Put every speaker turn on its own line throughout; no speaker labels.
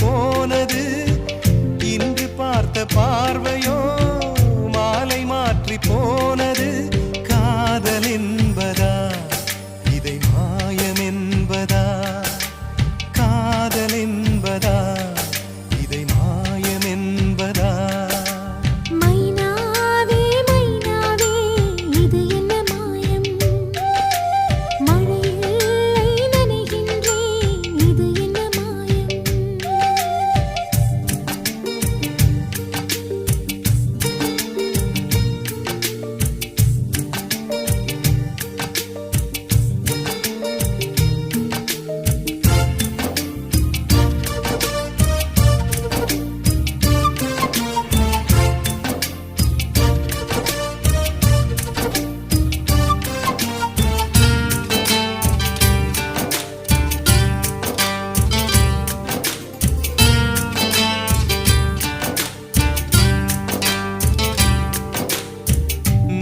போனது. இன்று பார்த்த பார்வையோ மாலை மாற்றி போனது. காதல் என்பதா இதை மாயம் என்பதா? காதல் என்பதா இதை மாயம் என்பதா?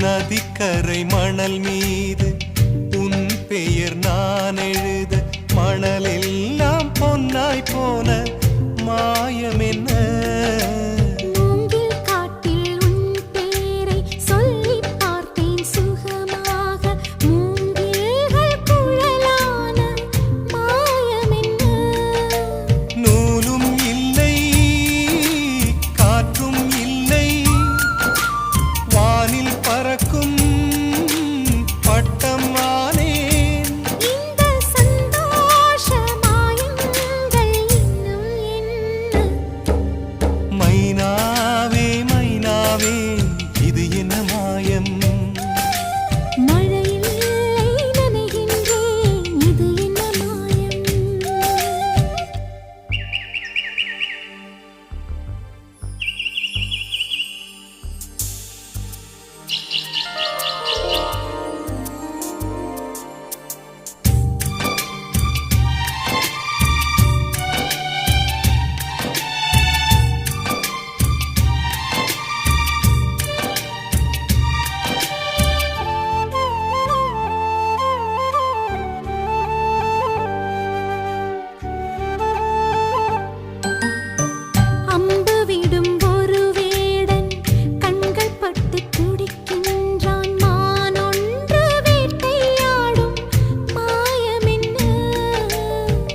நதிக்கரை மணல் மீது உன் பெயர் நான் எழுத, மணலெல்லாம் பொன்னாய் போன மாயம் என்ன?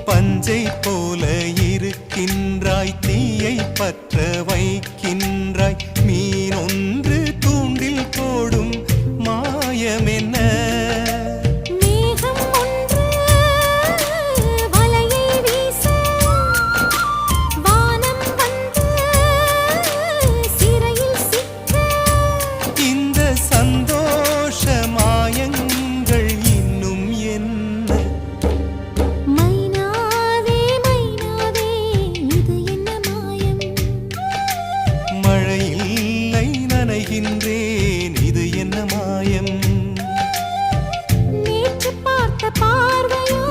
பஞ்சை போல இருக்கின்றாய், தீயை பற்ற வைக்கின்றாய், மீன் ஒன்று தூண்டில் போடும் மாயம் என்ன? இது என்ன மாயம்?
நேற்று பார்த்த பார்வையோ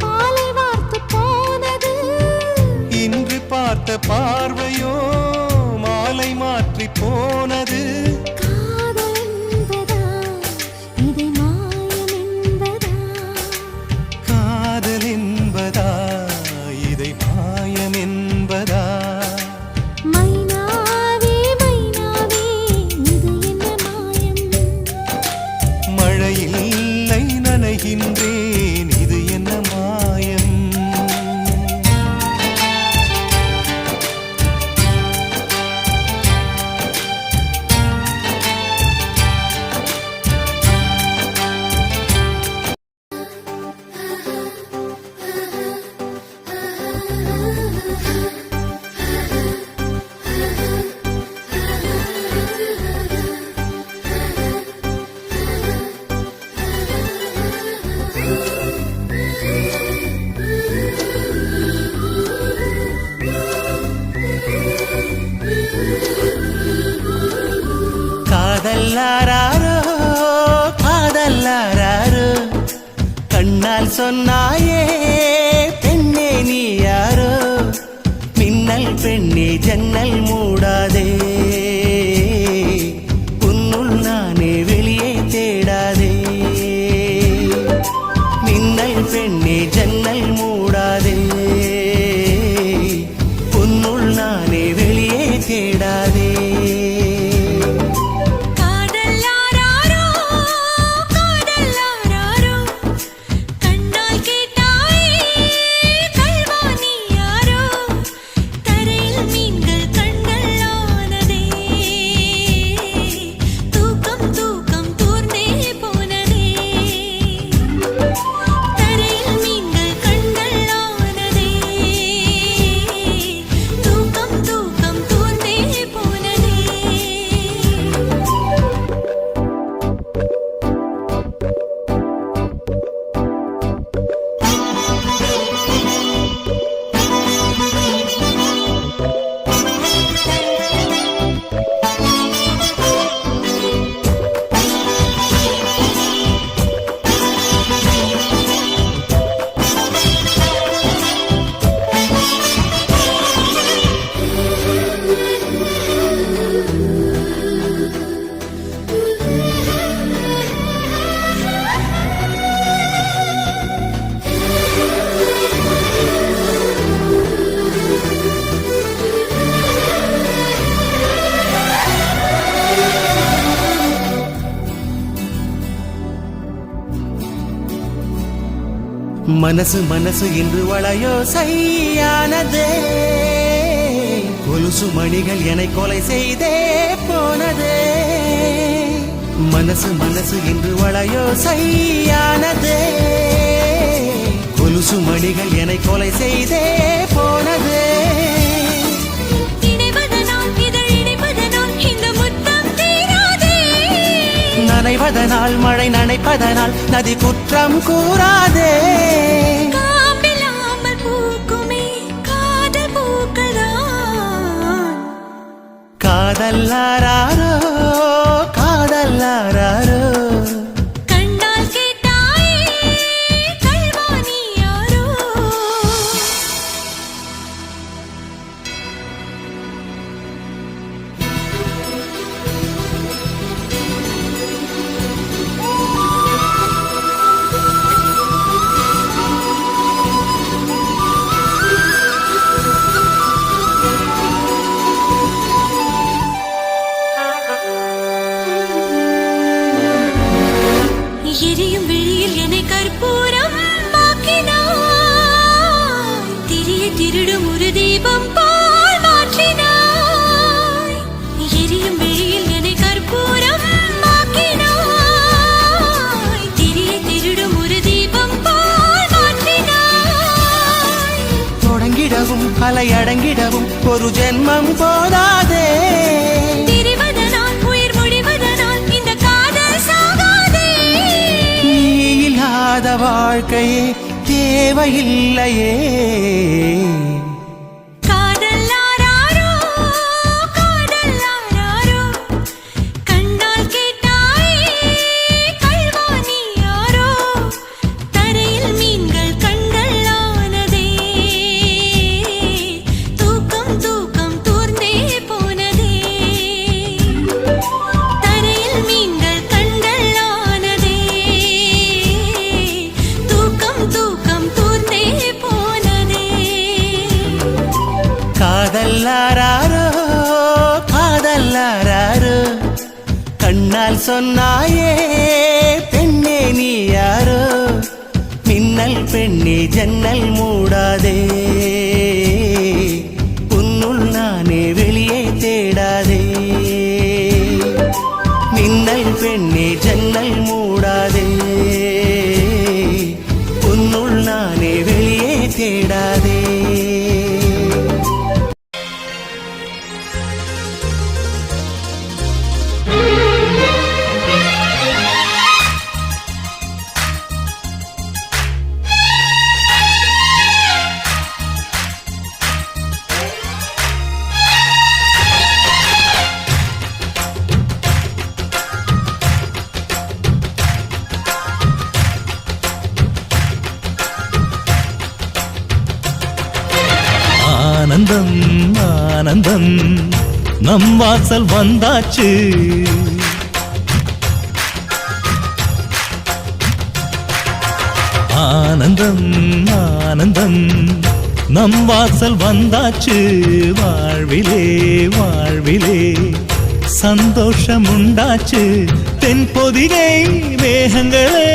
பாலை வார்த்து போனது.
இன்று பார்த்த பார்வையோ மாலை மாற்றி போனது.
காதல் என்பதா இதை மாயம் என்பதா?
காதல் என்பதா இதை மாயம் என்பதா? மழையில்லை நனைகின்றேன், இது என்ன மாயம்? காதல்லாரோ காதல்லாரோ கண்ணால் சொன்னாயே பெண்ணே நீ யாரோ? மின்னல் பெண்ணே ஜன்னல் மூடாதே, உன்னுள் நானே வெளியே தேடாதே. மின்னல் பெண்ணே ஜன்னல் மூடாதே, மனசு மனசு இன்று வளையோ சையானதே கொலுசு மணிகள் என்னை கொலை செய்தே போனதே மனசு மனசு இன்று வளையோ சையானதே கொலுசு மணிகள் என்னை கொலை செய்தே போனதே நனைவதனால் மழை நனைப்பதனால் நதி குற்றம் கூறாதே காதல்லாரோ காதல்லாரோ
கண்டால் கேட்டாயே கல்வாணி யாரோ எரியும் விழியில் என்னை கற்பூரம் ஆக்கினாய் திரிய திருடும் ஒரு தீபம் போல் மாற்றினாய் எரியும் விழியில் என்னை கற்பூரம் ஆக்கினாய் திரிய திருடும் ஒரு தீபம் போல் மாற்றினாய்
தொடங்கிடவும் அலையடங்கிடவும் ஒரு ஜென்மம் போதாதே வாழ்க்கையே தேவையில்லையே
காதல்லாரோ காதல்லாரோ கண்டால் கேட்டாயே கல்வாணி யாரோ தரையில் மீன்கள் கண்களானதே தூக்கம் தூக்கம் தூர்ந்தே போனதே தரையில் மீன்கள் கண்களானதே தூக்கம் தூர்ந்தே போனதே
காதல்லாரோ காதல்லாரோ கண்ணால் சொன்னாயே பெண்ணே நீ யாரோ மின்னல் பெண்ணே ஜன்னல் மூடாதே உன்னுள் நானே வெளியே தேடாதே மின்னல் பெண்ணே ஜன்னல் மூடாதே உன்னுள் நானே வெளியே தேடாதே
ஆனந்தம் ஆனந்தம் நம் வாசல் வந்தாச்சு ஆனந்தம் ஆனந்தம் நம் வாசல் வந்தாச்சு வாழ்விலே வாழ்விலே சந்தோஷம் உண்டாச்சு தென்பொதிகை மேகங்களே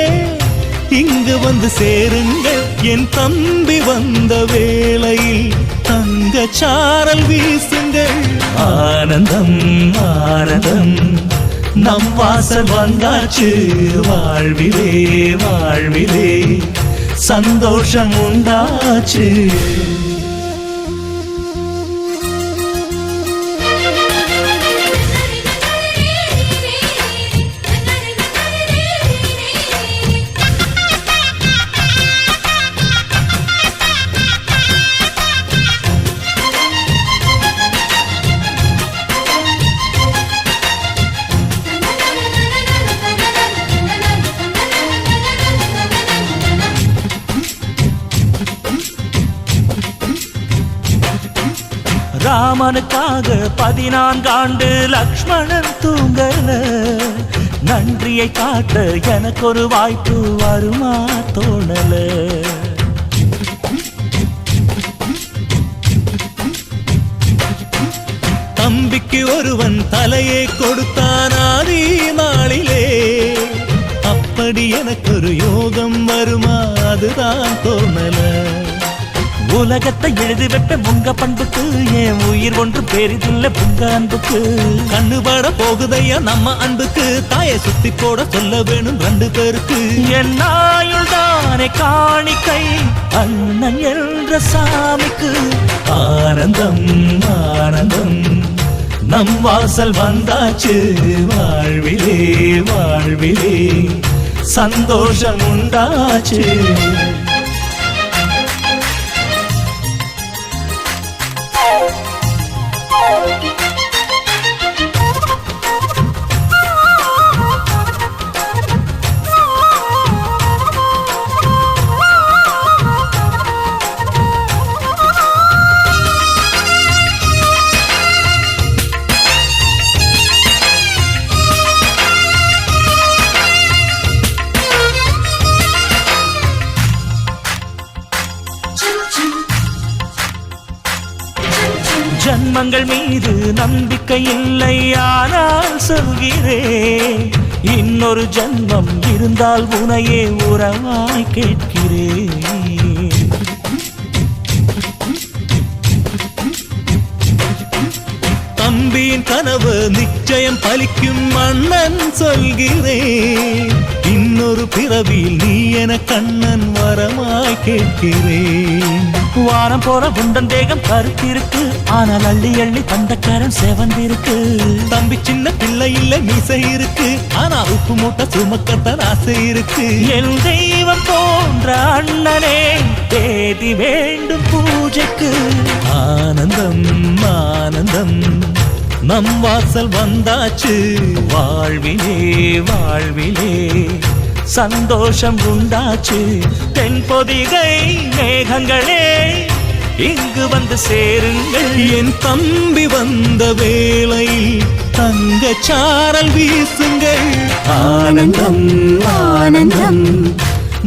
இங்கு வந்து சேருங்கள் என் தம்பி வந்த வேளையில் தங்க சாரல் வீசுங்கள் ஆனந்தம் ஆனந்தம் நம் வாசல் வந்தாச்சு வாழ்விலே வாழ்விலே சந்தோஷம் உண்டாச்சு ராமனுக்காக 14 ஆண்டு லக்ஷ்மணன் தூங்கல நன்றியை காட்ட எனக்கு ஒரு வாய்ப்பு வருமா தோணல தம்பிக்கு ஒருவன் தலையை கொடுத்தான் ஆதி நாளிலே அப்ப இப்படி எனக்கு ஒரு யோகம் வருமா அதுதான் தோணல உலகத்தை எழுதி வைப்ப உங்க பண்புக்கு என் உயிர் ஒன்று பெரிதில்லை உங்க அன்புக்கு கண்ணுபட போகுதையா நம்ம அன்புக்கு தாயை சுத்தி போட சொல்ல வேணும் 2 பேருக்கு என் ஆயுள் தானே காணிக்கை அண்ணன் என்ற சாமிக்கு ஆனந்தம் ஆனந்தம் நம் வாசல் வந்தாச்சு வாழ்விலே வாழ்விலே சந்தோஷம் உண்டாச்சு ஜன்மங்கள் மீது நம்பிக்கை இல்லை ஆனால் சொல்கிறேன் இன்னொரு ஜன்மம் இருந்தால் உனையே உறவாய் கேட்கிறேன் தம்பியின் கனவு நிச்சயம் பலிக்கும் அண்ணன் சொல்கிறேன் இன்னொரு பிறவியில் நீ என கண்ணன் வரமாய் கேட்கிறேன் வாரம் போற குண்டன் தேகம் கருத்திருக்கு ஆனால் அள்ளி அள்ளி தந்தக்காரன் செவந்திருக்கு தம்பி சின்ன பிள்ளை இல்ல மீசை இருக்கு ஆனா உப்பு மூட்டை சுமக்கத்தான் ஆசை இருக்கு என் தெய்வம் போன்ற அண்ணனே தேதி வேண்டும் பூஜைக்கு ஆனந்தம் ஆனந்தம் நம் வாசல் வந்தாச்சு வாழ்விலே வாழ்விலே சந்தோஷம் உண்டாச்சு தென்பொதிகை மேகங்களே இங்கு வந்து சேருங்கள் என் தம்பி வந்த வேளையில் தங்க சாரல் வீசுங்கள் ஆனந்தம் ஆனந்தம்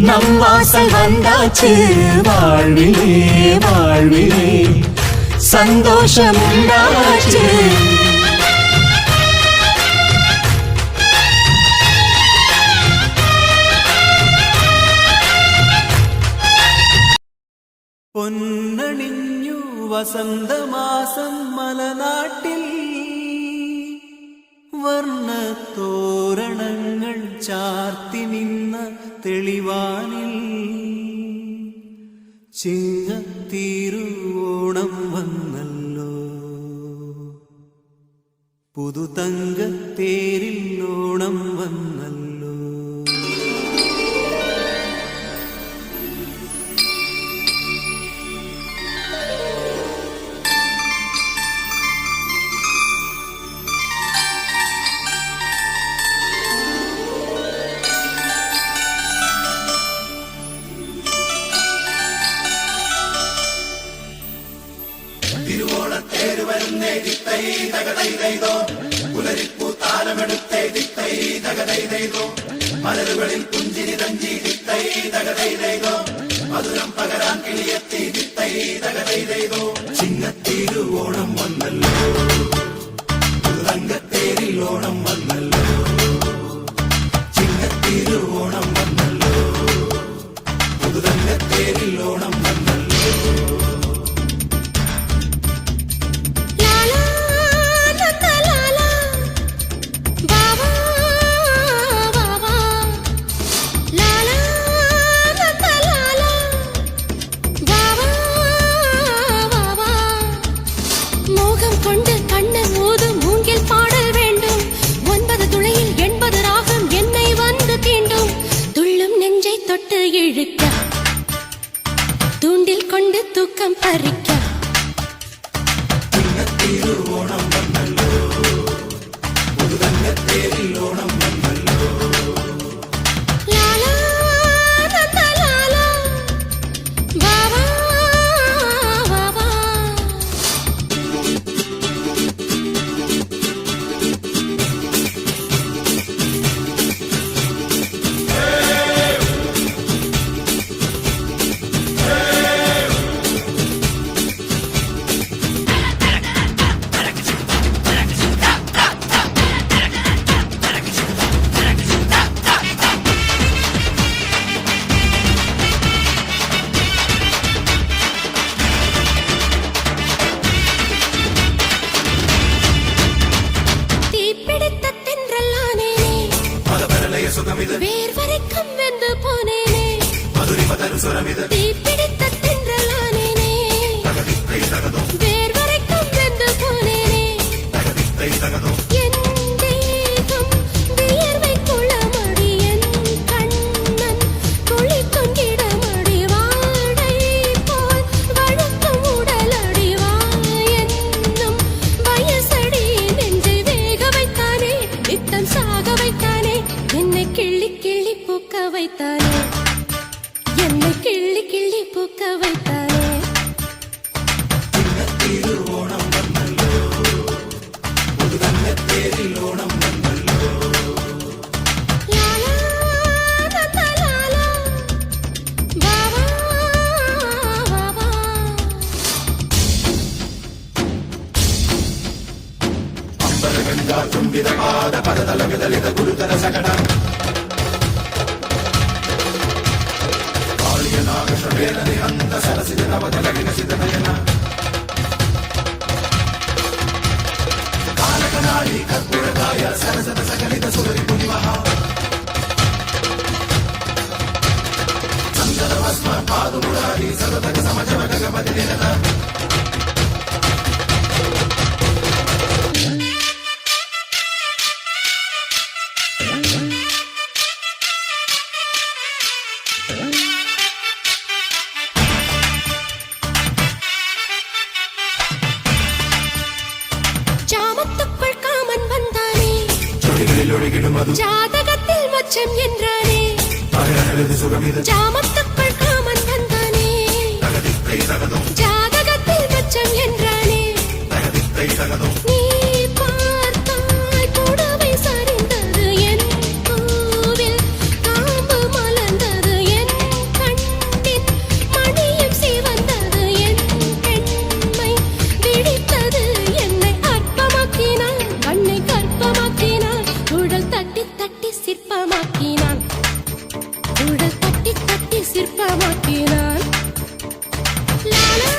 நம் வாசல் வந்தாச்சு வாழ்விலே வாழ்விலே சந்தோஷம் உண்டாச்சு
പൊന്നണിഞ്ഞു വസന്തമാസം മലനാട്ടിൽ വർണ്ണത്തോരണങ്ങൾ ചാർത്തി നിന്ന തെളിവാനിൽ ചിങ്ങത്തിരുവോണം വന്നല്ലോ പുതുതങ്കത്തേരിൽ ഓണം വന്നല്ലോ
മലരുകളിൽ പുഞ്ചിരി തഞ്ചി ദിത്തൈ തകതൈതൈതോ മധുരം പകരാൻ കിളിയെത്തി ദിത്തൈ തകതൈതൈതോ ചിങ്ങത്തിരുവോണം വന്നല്ലോ തങ്കത്തേരിൽ ഓണം വന്നല്ലോ ചിങ്ങത്തിരുവോണം വന്നല്ലോ പുതുതങ്കത്തേരിൽ ഓണം വന്നല്ലോ
தூண்டில் கொண்டு தூக்கம் பறிக்க
തിരുവോണം വന്നല്ലോ പുതുതങ്കത്തേരിൽ ഓണം വന്നല്ലോ
ലാലാ ലാലാ വാവാ വാവാ தீப்பிடித்த தென்றலானேனே வேர் வரைக்கும் வெந்து போனேனே என் தேகம் வியர்வை குளமடி என் கண்ணன் துளி கொண்டிடமடி வாடை போல் வழுக்கும் உடலடி வா என்னும் வயசடி நெஞ்சை வேக வைத்தானே நித்தம் சாக வைத்தானே என்னை கிள்ளி கிள்ளி பூக்க வைத்தானே என்னை கிள்ளி கிள்ளி பூக்க வைத்தானே
திருவோணம் வந்தல்லோ புது தங்கத்தேரில் ஓணம் வந்தல்லோ
லாலா நந்த லாலா பாபா பாபா
ಅಂಬರ ಗಂಗಾ ತುಂಬಿದ ಪಾದ ಪದದಲ ಬೆದಲಿದ ಗುರುತರ ಸಗಡ ಕಾಳಿಯ ನಾಗಶ್ರವೇಣನೆ ಅಂತ ಸರಸಿದ ನವದಲ ವಿಕಸಿದ ನಯನ ಕಾಲಕನಾಡಿ ಕರ್ಪೂರಕಾಯ ಸರಸದ ಸಕಲಿತ ಸುರರಿ ಪುನಿಮಹ ಚಂದನ ಭಸ್ಮ ಪಾದು ಮುರಾರಿ ಸದತಗ ಸಮಜವ ಗಗಪತಿ ನಿರತ
ஜாமத்துக்குள் காமன் வந்தானே
ചൊടികളിൽ ഒഴുകിടും മധു
ஜாதகத்தில் மச்சம் என்றானே
പകരത് സുഖമിത്
ஜாமத்துக்குள் காமன் வந்தானே
തകതിത്തൈ തകതും
ஜாதகத்தில் மச்சம் என்றானே
തകതിത്തൈ தகதும்
நீ பார்த்தாய் புடவை சரிந்தது என் பூவில் காம்பு மலர்ந்தது என் கண்ணின் மணியும் சிவந்தது என் பெண்மை விழித்தது என்னை அற்பமாக்கினான் கண்ணை கற்பமாக்கினான் உடல் தட்டி தட்டி சிற்பமாக்கினான் உடல் தட்டி தட்டி சிற்பமாக்கினான் லாலா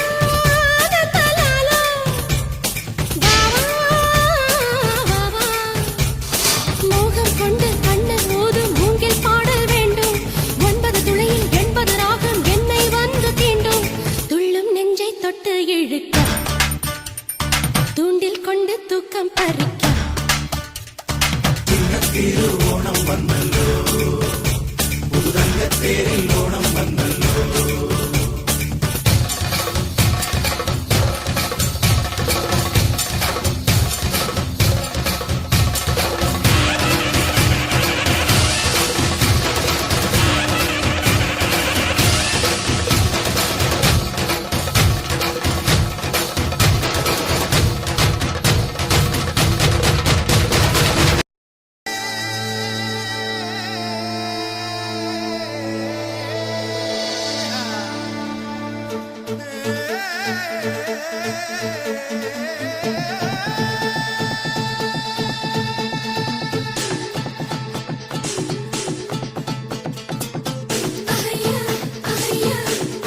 நந்த லாலா மோகம் கொண்டு கண்ணன் ஓதும் மூங்கில் பாடல் வேண்டும் 9 துளையில் 80 ராகம் என்னை வந்து தீண்டும் துள்ளும் நெஞ்சை தொட்டு இழுக்க தூண்டில் கொண்டு தூக்கம் பறிக்க
திருவோணம் வந்தல்லோ புது தங்கத்தேரில் ஓணம் வந்தல்லோ
அஹையா அஹையா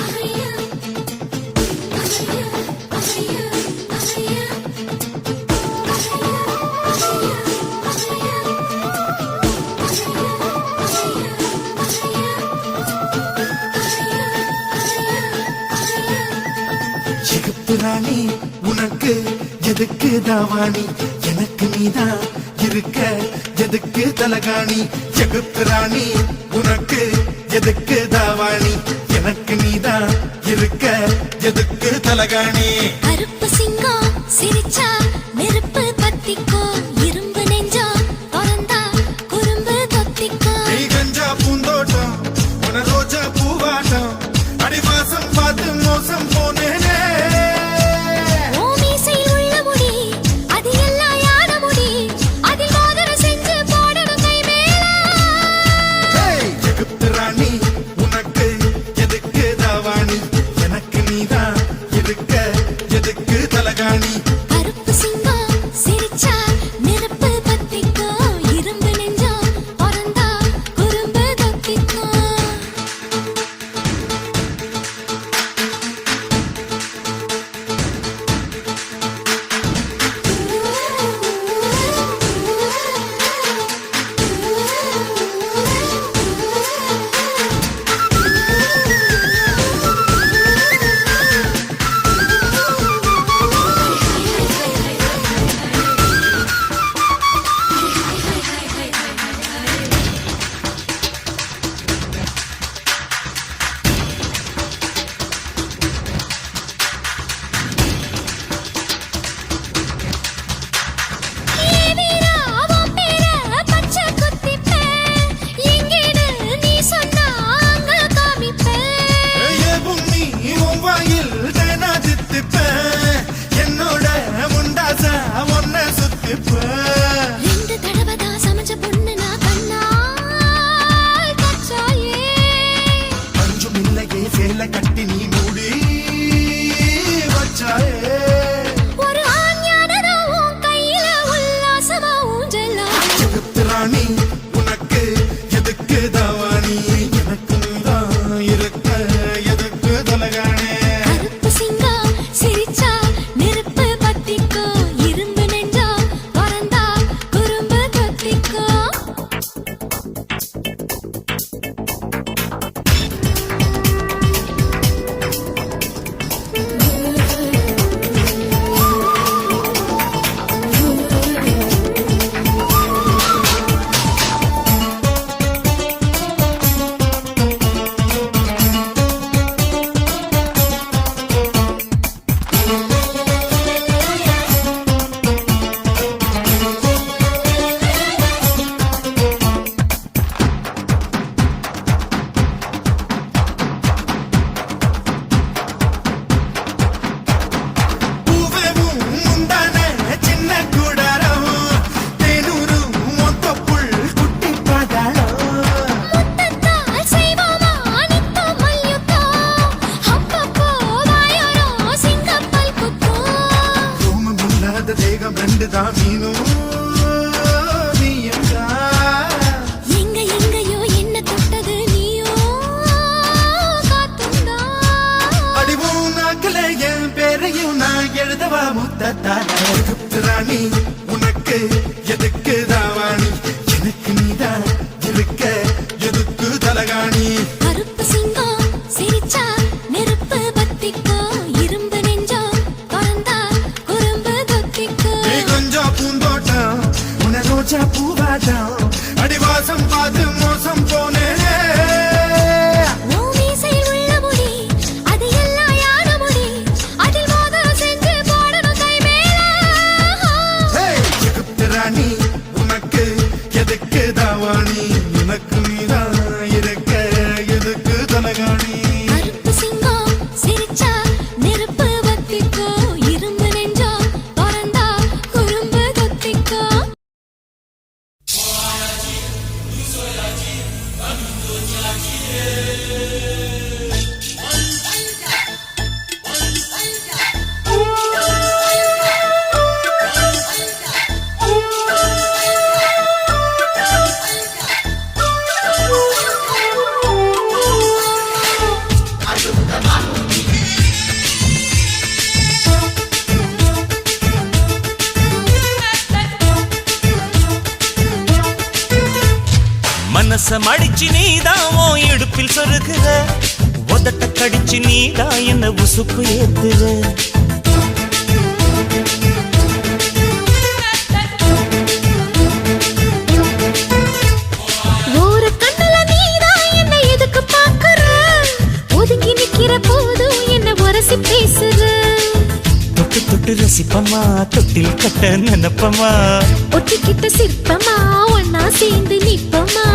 அஹையா அஹையா அஹையா அஹையா
சிகப்பு ராணி உனக்கு எதுக்கு தாவாணி எனக்கு நீதான் இருக்க எதுக்கு தலகாணி சிகப்பு ராணி உனக்கு எதுக்கு தாவாணி எனக்கு நீதான் இருக்க எதுக்கு தலகாணி
கருப்பு சிங்கம் சிரிச்சா நெருப்பு பத்திக்கோ இரும்பு நெஞ்சா திறந்தா குறும்பு தொத்திக்கோ
நீ கஞ்சா பூந்தோட்டம் உன ரோஜா பூவாட்டம் அடிவாசம் பார்த்து மோசம் போனேனே
ஓ மீசையில் உள்ள முடி அது எல்லாம் யார முடி அதில் மோதிரம் செஞ்சு போடணும் கை மேல
சிகப்பு ராணி உனக்கு எதுக்கு தாவாணி எனக்கு நீதான் இருக்க எதுக்கு தலகாணி
கருப்பு சிங்கம் சிரிச்சா நெருப்பு பத்திக்கோ இரும்பு நெஞ்சா திறந்தா குறும்பு தொத்திக்கோ
ரெண்டு தான் மீனும் நீயும் தான்.
எங்க எங்கயோ என்ன தொட்டது நீயோ காத்துந்தான்.
அடிவும் நாக்கில என் பேரையும் நான் எழுதவா முத்தத்தான ராணி உனக்கு எதுக்கு தாவாணி எனக்கு நீதான் இருக்க எதுக்கு தலகாணி
கருப்பு சிங்கம் சிரிச்சா நெருப்பு பத்திக்கோ இரும்பு நெஞ்சம் திறந்தா குறும்பு தொத்திக்கோ
நீ கொஞ்சம் பூந்தோட்டம் உன ரோஜா பூவாட்டம் அடிவாசம் பார்த்து மோசம் போனேனே
உன் மீசையில் உள்ள முடி அது எல்லாம் யான முடி அதில் மோதிரம் செஞ்சு போடணும் கை மேல
எகிப்து ராணி உனக்கு எதுக்கு தாவாணி எனக்கு நீதான் இருக்க எதுக்கு தலகாணி
கருப்பு சிங்கம் சிரிச்சா நெருப்பு பத்திக்கோ இரும்பு நெஞ்சம் திறந்தா குறும்பு தொத்திக்கோ
மனச மடிச்சு நீதான் உன் இடுப்பில் சொருகுற உதட்ட கடிச்சு நீதான் என்ன உசுப்பு ஏத்துற
ஒரு கண்ணுல நீதான் என்ன எதுக்கு பாக்குற ஒதுங்கி நிக்கிற போதும் என்ன உரசி பேசுற
தொட்டு தொட்டு ரசிப்பமா தொட்டில் கட்ட நினைப்பமா
ஒட்டிக்கிட்ட சிற்பமா ஒன்னா சேர்ந்து நிப்பமா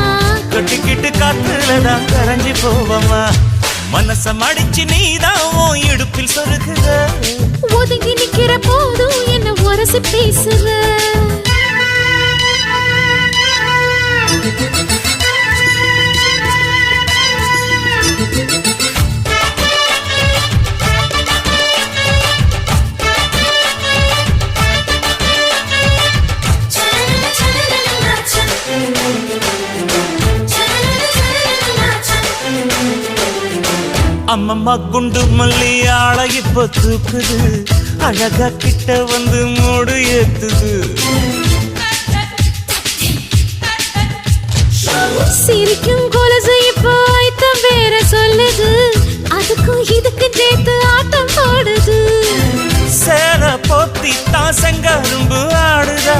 கட்டிக்கிட்டு காத்துலதான் கரைஞ்சி போவமா மனச மடிச்சு நீதான் உன் இடுப்பில் சொருகுற
ஒதுங்கி நிக்கிற போதும் என்ன உரசி பேசுற
அம்மம்மா குண்டு மல்லி ஆள இப்ப தூக்குது அழகா கிட்ட வந்து மூடு ஏத்துது
சிரிக்கும் கொலுசு இப்போ ஐத்தம் வேற சொல்லுது அதுக்கும் இதுக்கும் சேர்த்து ஆட்டம் போடுது
சேர போத்தி தான் செங்கரும்பு ஆடுதா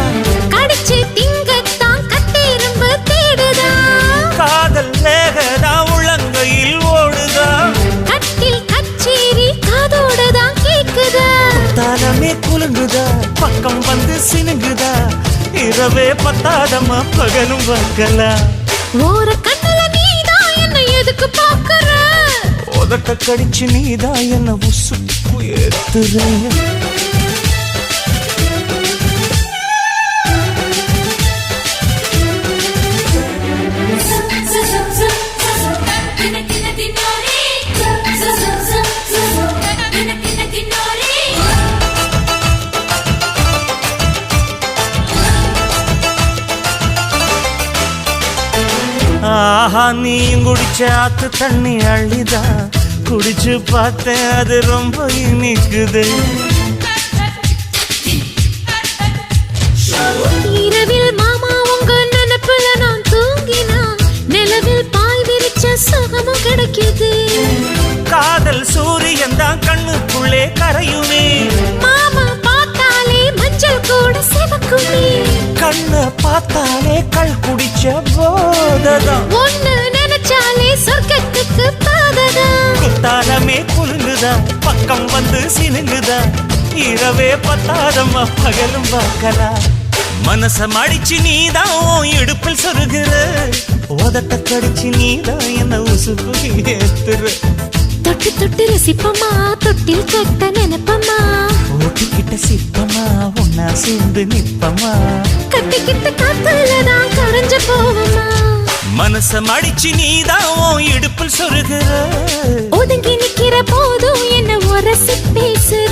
கடிச்சு திங்கத்தான் கட்டிரும்பு தேடுதா
காதல் வேகதா உள்ளங்கையில் ஓடுதா
கட்டில் கச்சேரி காதோடுதான் கேக்குதா
தாளமே குலுங்குதா பக்கம் வந்து சினுங்குதா இரவே பத்தாதமா பகலும் பார்க்கலாம்
ஓர கண்ணுல நீதான் என்ன எதுக்கு பாக்குற
உதட்ட கடிச்சு நீதான் என்ன உசுப்பு ஏத்துற ஆஹா நீயும் குடிச்ச ஆத்து தண்ணி அள்ளிதா குடிச்சு பார்த்தேன் அது ரொம்ப இனிக்குது
இரவில் மாமா உங்க நினைப்புல நான் தூங்கினா நிலவில் பாய் விரிச்ச சுகமும் கிடைக்குது
காதல் சூரியன் தான் கண்ணுக்குள்ளே கரையுமே
மாமா பார்த்தாலே மஞ்சள் கூட சிவக்குமே
கண்ண பார்த்தாலே கள் குடிச்ச போததான்
ஒண்ணு நினைச்சாலே சொர்க்கத்துக்கு பாததா
குத்தாலமே குலுங்குதா பக்கம் வந்து சினுங்குதா இரவே பத்தாதம்மா பகலும் பார்க்கலாம் மனச மடிச்சு நீதான் உன் இடுப்பில் சொருகுற உதட்ட கடிச்சு நீதான் என்ன உசுப்பு ஏத்துற
தொட்டு தொட்டு ரசிப்பமா தொட்டில் கட்ட நினைப்பமா
ஓட்டிக்கிட்ட சிற்பமா ஒன்னா சேர்ந்து நிப்பமா
கட்டிக்கிட்ட காத்துலதான் கரைஞ்சு போவமா
மனச மடிச்சு நீதான் உன் இடுப்பில் சொருகுற
ஒதுங்கி நிக்கிற போதும் என்ன உரசி பேசுற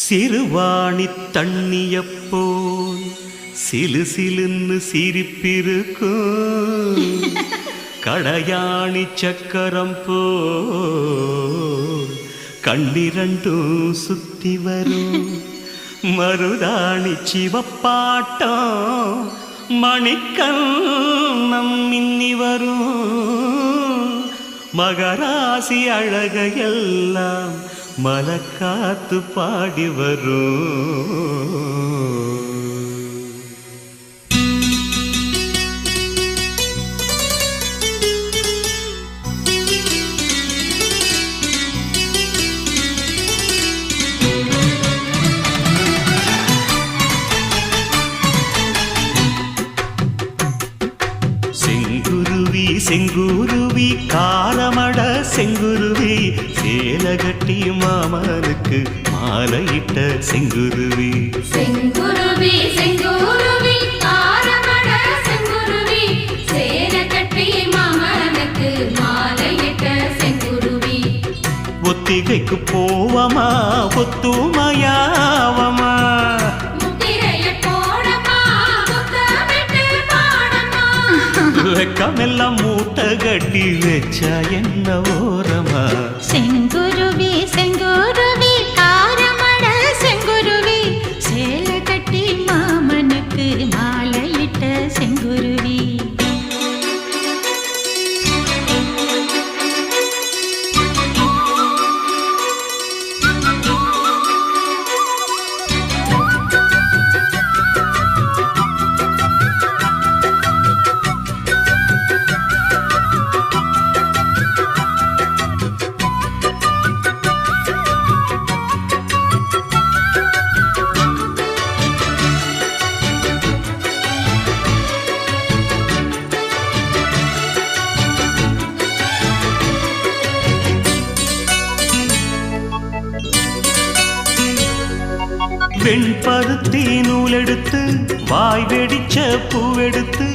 சிறுவாணி தண்ணியப்போல் சிலு சிலுன்னு சிரிப்பிருக்கும் கடையாணி சக்கரம் போல் கண்ணிரண்டும் சுத்தி வரும் மருதாணி சிவப்பாட்டம் மணிக்கண்ணம் மின்னி வரும் மகராசி அழகையெல்லாம் மலக்காத்து பாடி வரும். செங்குருவி காரமட செங்குருவி சேலகட்டி மாமனுக்கு மாலையிட்ட செங்குருவி.
செங்குருவி செங்குருவி காரமட செங்குருவி சேலகட்டி மாமனுக்கு மாலையிட்ட செங்குருவி.
ஒத்திகைக்கு போவமா ஒத்துமையாவமா வெக்கமெல்லாம் மூட்டை கட்டி வச்சா என்ன ஓரமா.
செங்குருவி செங்குருவி காரமட செங்குருவி சேல கட்டி மாமனுக்கு மாலையிட்ட செங்குருவி.
வெண்பருத்தி நூலெடுத்து வாய் வெடிச்ச பூவெடுத்து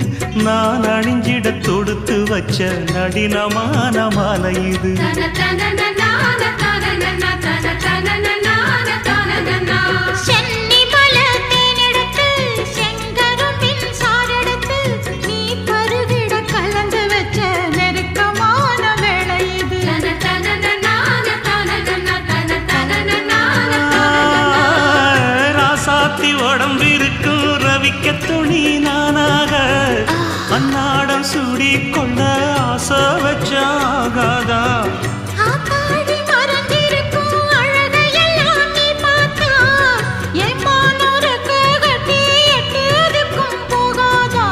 நான் அணிஞ்சிட தொடுத்து வச்ச நடினமான மாலை இது. உடம்பிருக்கும் ரவிக்க துணி நானாக அன்னாடம் சூடி கொள்ள ஆசை வச்சாகாதா.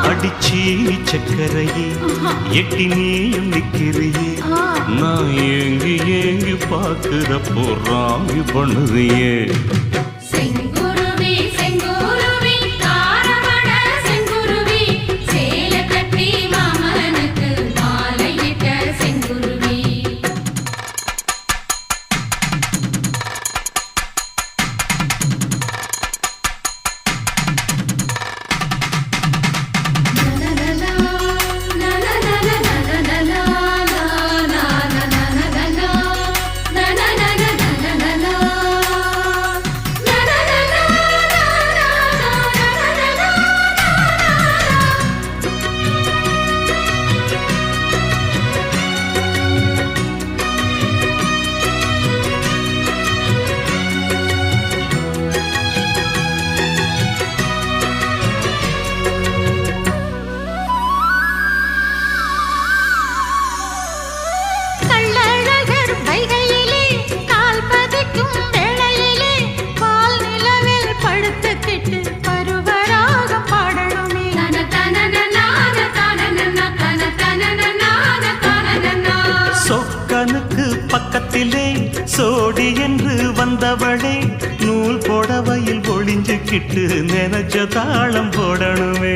அடிச்சி சக்கரையே எட்டி நீயும் நிக்கிறியே நான் ஏங்கி ஏங்கி பாக்குறப்போ ராங்கி பண்ணுறியே. சொக்கனுக்கு பக்கத்திலே சோடி என்று வந்தவளே நூல் போடவையில் ஒளிஞ்சுக்கிட்டு நினைச்ச தாளம் போடணுமே.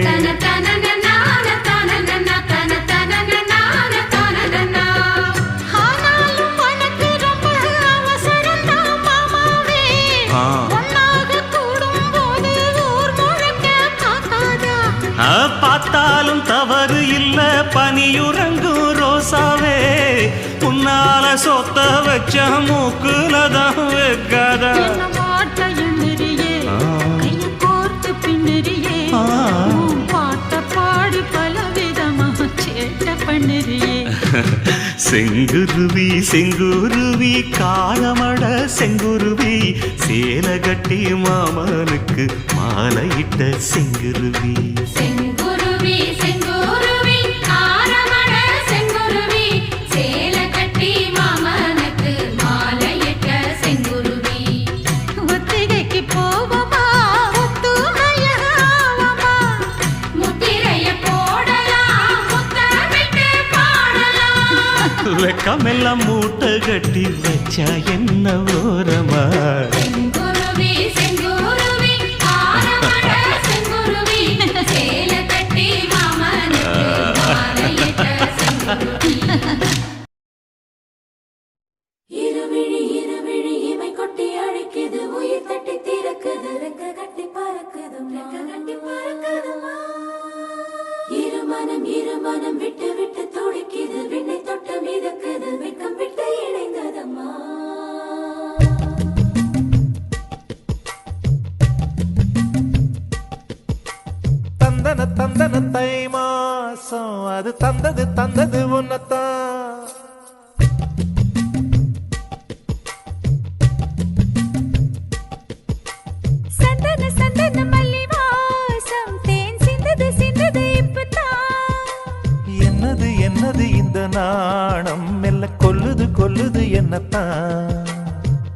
பார்த்தாலும் தவறு இல்ல பனியுறங்கும் ரோசாவே உன்னால சொத்த வச்ச மூக்குலதான் வைக்காத.
பண்ணுறியே
செங்குருவி செங்குருவி காரமட செங்குருவி சேலை கட்டி மாமனுக்கு மாலையிட்ட செங்குருவி
செங்குருவி செங்குருவி காரமட செங்குருவி சேலை கட்டி மாமனுக்கு மாலையிட்ட செங்குருவி
ஒத்திகைக்கு போவோமா ஒத்துமையாவோமா
முத்திரைய போடலாம் முத்தமிட்டு பாடலாம்
வெக்கமெல்லாம் மூட்டை கட்டி வச்சா என்ன ஓரமா
செங்குருவி செங்குருவி காரமட செங்குருவி சேலை கட்டி மாமனுக்கு மாலையிட்ட செங்குருவி இருவிழி இமை கொட்டி அழைக்குது உயிர் தட்டி திறக்குது ரெக்க கட்டி பறக்குதுமா இருமனம் விட்டு விட்டு துடிக்குது விண்ணை தொட்டு மிதக்குது வெக்கம் விட்டு இணைந்ததம்மா
தந்தன தந்தன தை மாசம் அது தந்தது உன்னத்தான்
சந்தன மல்லி வாசம் தேன் சிந்தது இப்பதான்
என்னது இந்த நாணம் மெல்ல கொல்லுது என்னத்தான்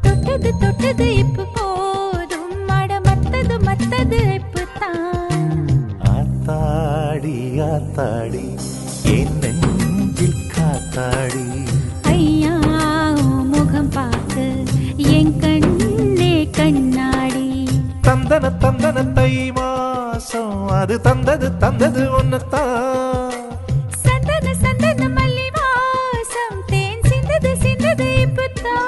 தொட்டது இப்ப போதும் மட மத்தது இப்பதான்
ஆத்தாடி என் நெஞ்சில் காத்தாடி
ஐயா உன் முகம் பார்த்து என் கண்ணே கண்ணாடி
தந்தன தை மாசம் அது தந்தது உன்னத்தான்
சந்தன மல்லி வாசம் தேன் சிந்தது இப்பதான்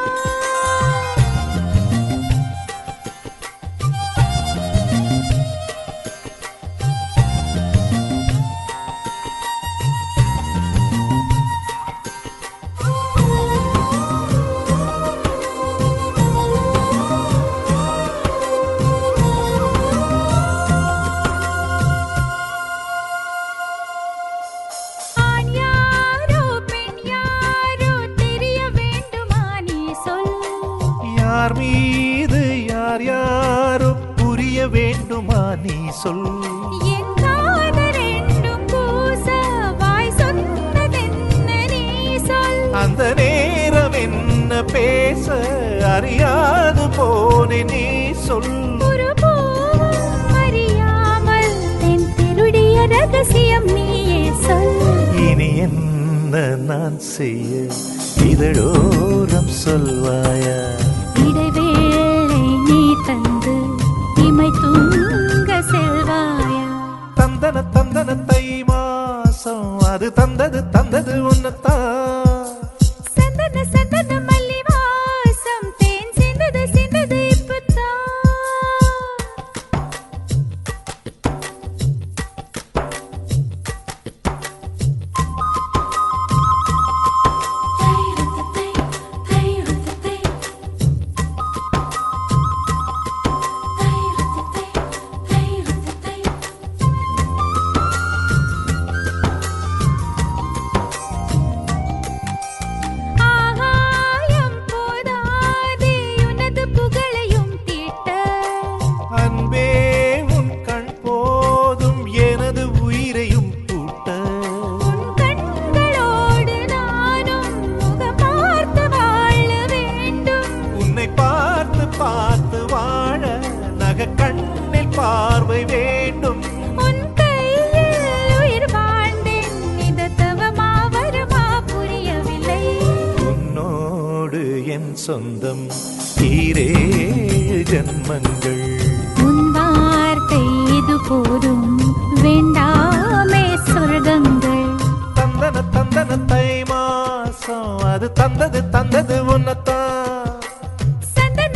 ஆண் யாரோ பெண் யாரோ தெரிய வேண்டுமா நீ சொல்
யார் மீது யாரோ புரிய வேண்டுமா நீ சொல்
என் காதல் ரெண்டும் பூச வாய் சொன்னதென்ன நீ சொல்
அந்த நேரம் என்ன பேச அறியாது போனே நீ சொல்
ஒரு பூவும் அறியாமல் என் திருடிய ரகசியம் நீயே சொல்
இனி என்ன நான் செய்ய இதழோரம் சொல்வாயா
இடைவேளை நீ தந்து இமை தூங்க செல்வாயா
தந்தன தை மாசம் அது தந்தது உன்னத்தான்
சந்தன மல்லி வாசம் தேன் சிந்தது இப்பதான் ஆகாயம் போதாதே உனது புகழையும் தீட்ட
அன்பே உன் கண் போதும் எனது உயிரையும் பூட்ட
உன் கண்களோடு நானும் முகம் பார்த்து வாழ வேண்டும்
உன்னை பார்த்து வாழ நக கண்ணில் பார்வை வேண்டும்
உன் கையில் உயிர் வாழ்ந்தேன் இது தவமா வருமா புரியவில்லை
உன்னோடு என் சொந்தம் ஈரேழு ஜன்மங்கள்
உன் வார்த்தை இது போதும் வேண்டாமே சொர்க்கங்கள்
தந்தன தை மாசம் அது தந்தது உன்னத்தான்
சந்தன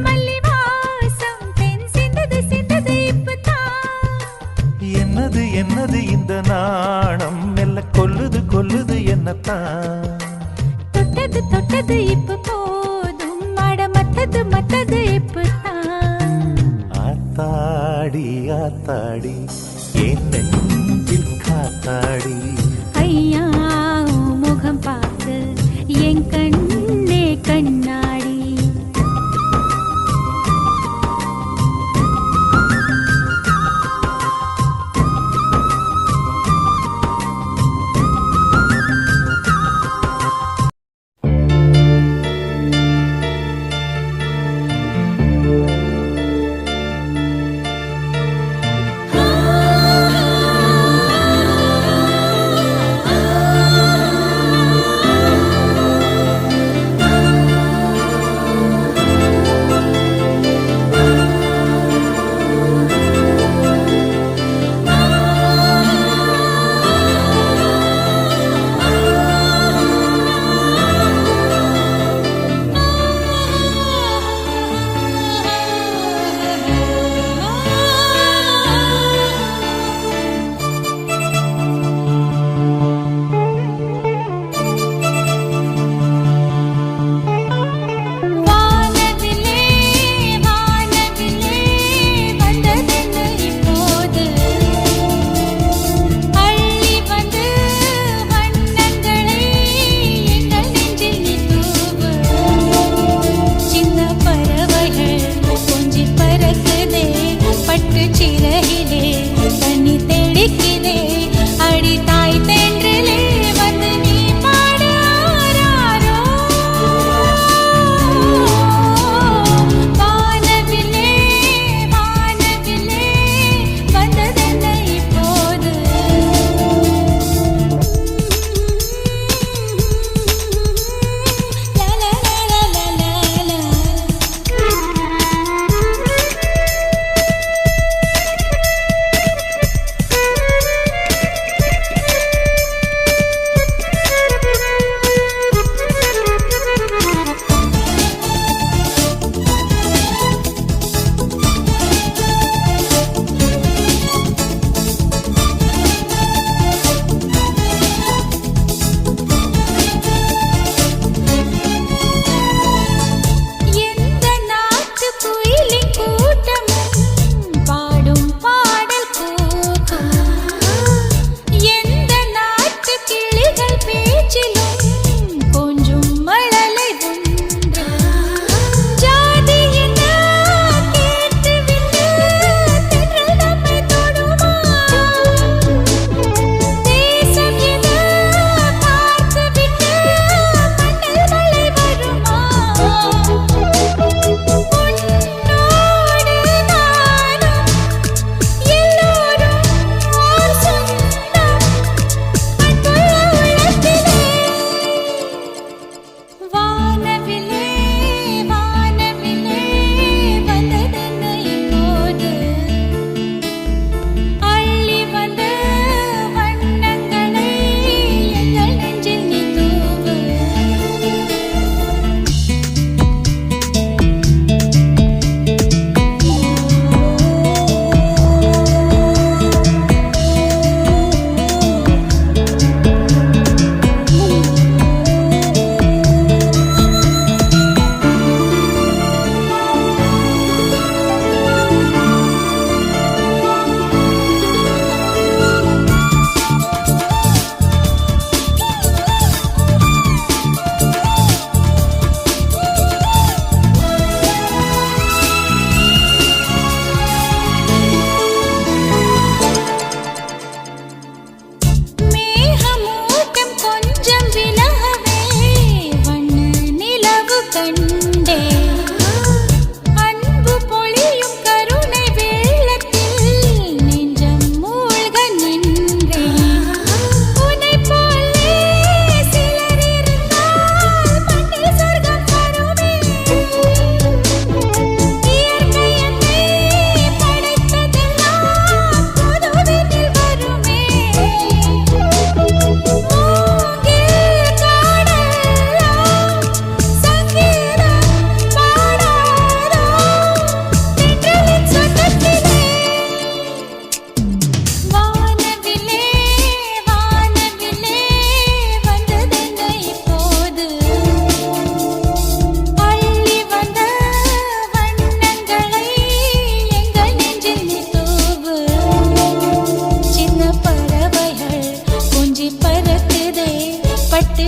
மல்லி வாசம் தென் சிந்தது இப்பதான்
என்னது இந்த நாணம் மெல்ல கொல்லுது என்னத்தான்
தொட்டது இப்ப போதும் மட மத்தது இப்பதான்
ஆத்தாடி என் நெஞ்சில் காத்தாடி
ஐயா கண்டேன் அன்பு பொழியும் கருணை வெள்ளத்தில் நெஞ்சம் மூழ்க நின்றேன் உன்னை போலே சிலர் இருந்தால் மண்ணில் சொர்க்கம் வருமே இயற்கை என்னை படைத்ததெல்லாம் பொது வீட்டில் வருமே மூங்கில் காடெல்லாம் சங்கீதம் பாடாதோ தென்றலின் சொந்தத்திலே வானவிலே வானவிலே வந்ததென்ன இப்போது அள்ளி வந்த வண்ணங்களை எங்கள் நெஞ்சில் நீ தூவு சின்ன பறவைகள் கொஞ்சி பறக்குதே பட்டு